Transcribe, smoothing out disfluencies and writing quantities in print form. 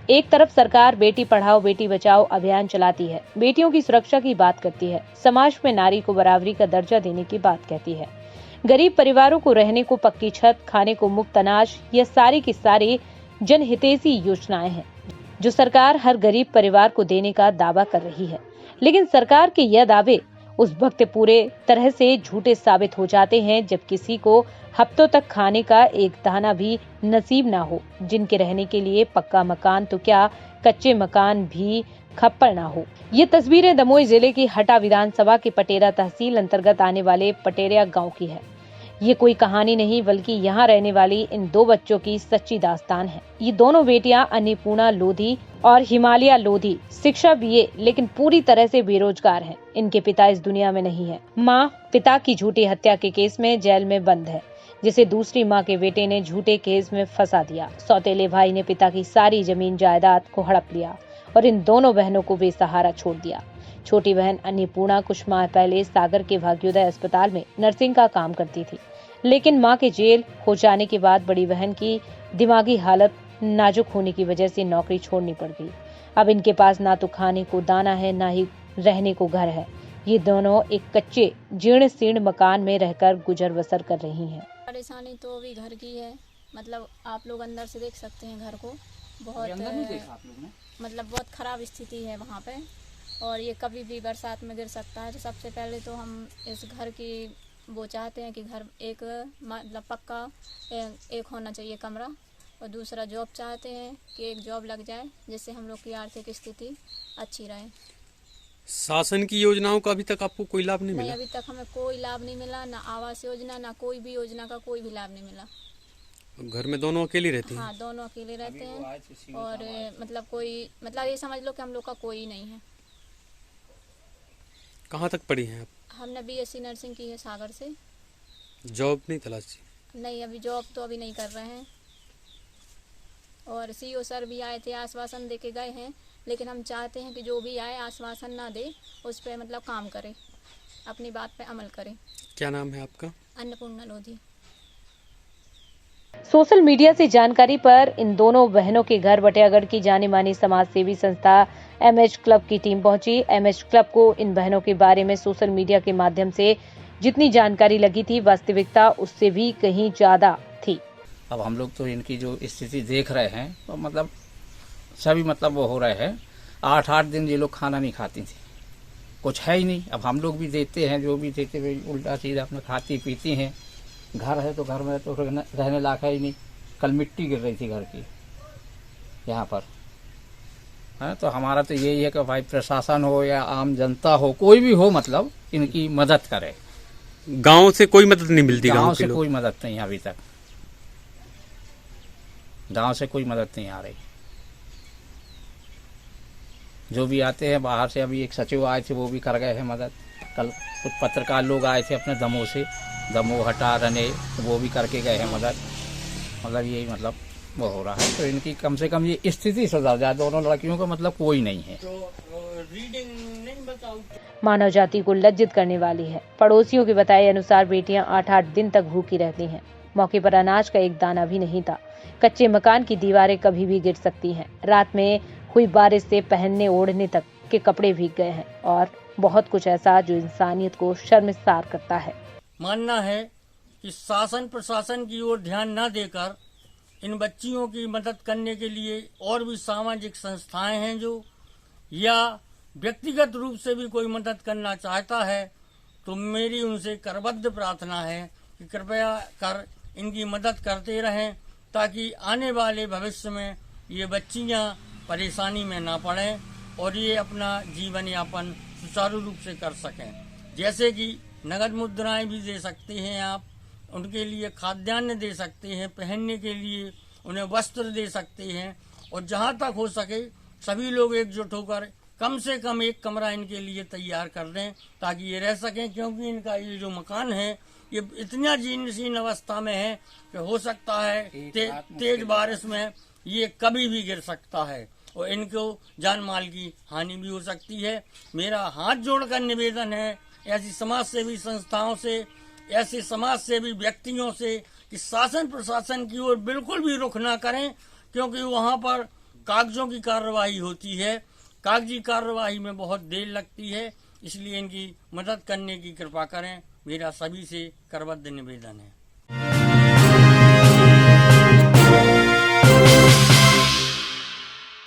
एक तरफ सरकार बेटी पढ़ाओ बेटी बचाओ अभियान चलाती है, बेटियों की सुरक्षा की बात करती है, समाज में नारी को बराबरी का दर्जा देने की बात कहती है। गरीब परिवारों को रहने को पक्की छत, खाने को मुफ्त अनाज, ये सारी की सारी जनहितैषी योजनाएं हैं जो सरकार हर गरीब परिवार को देने का दावा कर रही है। लेकिन सरकार के यह दावे उस वक्त पूरे तरह से झूठे साबित हो जाते हैं जब किसी को हफ्तों तक खाने का एक दाना भी नसीब ना हो, जिनके रहने के लिए पक्का मकान तो क्या कच्चे मकान भी खप्पड़ ना हो। ये तस्वीरें दमोह जिले की हटा विधानसभा के पटेरा तहसील अंतर्गत आने वाले पटेरिया गांव की है। ये कोई कहानी नहीं बल्कि यहाँ रहने वाली इन दो बच्चों की सच्ची दास्तान है। ये दोनों बेटियां अन्नपूर्णा लोधी और हिमालय लोधी शिक्षा बीए लेकिन पूरी तरह से बेरोजगार हैं। इनके पिता इस दुनिया में नहीं है। माँ पिता की झूठी हत्या के केस में जेल में बंद है, जिसे दूसरी माँ के बेटे ने झूठे केस में फंसा दिया। सौतेले भाई ने पिता की सारी जमीन जायदाद को हड़प लिया और इन दोनों बहनों को बेसहारा छोड़ दिया। छोटी बहन अन्नपूर्णा कुछ माह पहले सागर के भाग्योदय अस्पताल में नर्सिंग का काम करती थी, लेकिन मां के जेल हो जाने के बाद बड़ी बहन की दिमागी हालत नाजुक होने की वजह से नौकरी छोड़नी पड़ गई। अब इनके पास ना तो खाने को दाना है, ना ही रहने को घर है। ये दोनों एक कच्चे जीर्ण शीर्ण मकान में रहकर गुजर बसर कर रही हैं। परेशानी तो अभी घर की है, मतलब आप लोग अंदर से देख सकते हैं घर को, बहुत बहुत खराब स्थिति है वहाँ पे, और ये कभी भी बरसात में गिर सकता है। तो सबसे पहले तो हम इस घर की वो चाहते हैं कि घर एक मतलब पक्का एक होना चाहिए कमरा, और दूसरा जॉब चाहते हैं कि एक जॉब लग जाए जिससे हम लोग की आर्थिक स्थिति अच्छी रहे। शासन की योजनाओं का अभी तक आपको कोई लाभ नहीं मिला? अभी तक हमें कोई लाभ नहीं मिला, ना आवास योजना, ना कोई भी योजना का कोई भी लाभ नहीं मिला। घर में दोनों अकेले रहती हैं? हाँ, दोनों अकेले रहते हैं, और मतलब ये समझ लो कि हम लोग का कोई नहीं है। कहाँ तक पढ़ी हैं आप? हमने बीएससी नर्सिंग की है सागर से। जॉब नहीं तलाशी? नहीं, अभी जॉब तो अभी नहीं कर रहे हैं, और सीओ सर भी आए थे, आश्वासन दे के गए हैं, लेकिन हम चाहते हैं कि जो भी आए आश्वासन ना दे, उस पे मतलब काम करे, अपनी बात पे अमल करे। क्या नाम है आपका? अन्नपूर्णा लोधी। सोशल मीडिया से जानकारी पर इन दोनों बहनों के घर बटियागढ़ की जानी मानी समाज सेवी संस्था एमएच क्लब की टीम पहुंची। एमएच क्लब को इन बहनों के बारे में सोशल मीडिया के माध्यम से जितनी जानकारी लगी थी, वास्तविकता उससे भी कहीं ज्यादा थी। अब हम लोग तो इनकी जो स्थिति देख रहे हैं तो मतलब सभी मतलब वो हो रहे हैं। 8-8 दिन ये लोग खाना नहीं खाती थी, कुछ है ही नहीं। अब हम लोग भी देते हैं, जो भी देते हुए उल्टा सीधा अपना खाती पीती हैं। घर है तो घर में तो रहने लायक है ही नहीं। कल मिट्टी गिर रही थी घर की यहाँ पर है। तो हमारा तो यही है कि भाई प्रशासन हो या आम जनता हो, कोई भी हो, मतलब इनकी मदद करे। गांव से कोई मदद नहीं मिलती? गांव से कोई मदद नहीं, अभी तक गांव से कोई मदद नहीं आ रही। जो भी आते हैं बाहर से, अभी एक सचिव आए थे वो भी कर गए हैं मदद। कल कुछ पत्रकार लोग आए थे अपने दमोह से, दमोह हटा रने, वो भी करके गए हैं मदद। मतलब यही मतलब वो हो रहा है। तो इनकी कम से कम ये स्थिति सुधर जाए। दोनों लड़कियों का मतलब कोई नहीं है। मानव जाति को लज्जित करने वाली है। पड़ोसियों के बताए अनुसार बेटियां 8-8 दिन तक भूखी रहती हैं। मौके पर अनाज का एक दाना भी नहीं था। कच्चे मकान की दीवारें कभी भी गिर सकती हैं। रात में हुई बारिश से पहनने ओढ़ने तक के कपड़े भीग गए हैं, और बहुत कुछ ऐसा जो इंसानियत को शर्मिसार करता है। मानना है कि शासन प्रशासन की ओर ध्यान न देकर इन बच्चियों की मदद करने के लिए और भी सामाजिक संस्थाएं हैं जो, या व्यक्तिगत रूप से भी कोई मदद करना चाहता है, तो मेरी उनसे करबद्ध प्रार्थना है कि कृपया कर इनकी मदद करते रहें, ताकि आने वाले भविष्य में ये बच्चियां परेशानी में ना पड़ें और ये अपना जीवन यापन सुचारू रूप से कर सकें। जैसे कि नगद मुद्राएं भी दे सकते हैं आप, उनके लिए खाद्यान्न दे सकते हैं, पहनने के लिए उन्हें वस्त्र दे सकते हैं, और जहां तक हो सके सभी लोग एकजुट होकर कम से कम एक कमरा इनके लिए तैयार कर दें ताकि ये रह सकें। क्योंकि इनका ये जो मकान है ये इतना जीर्ण अवस्था में है कि हो सकता है तेज बारिश में ये कभी भी गिर सकता है और इनको जान माल की हानि भी हो सकती है। मेरा हाथ जोड़कर निवेदन है ऐसी समाज सेवी संस्थाओं से, ऐसे समाज सेवी व्यक्तियों से कि शासन प्रशासन की ओर बिल्कुल भी रुख ना करें, क्योंकि वहाँ पर कागजों की कार्रवाई होती है, कागजी कार्रवाई में बहुत देर लगती है, इसलिए इनकी मदद करने की कृपा करें, मेरा सभी से करबद्ध निवेदन है।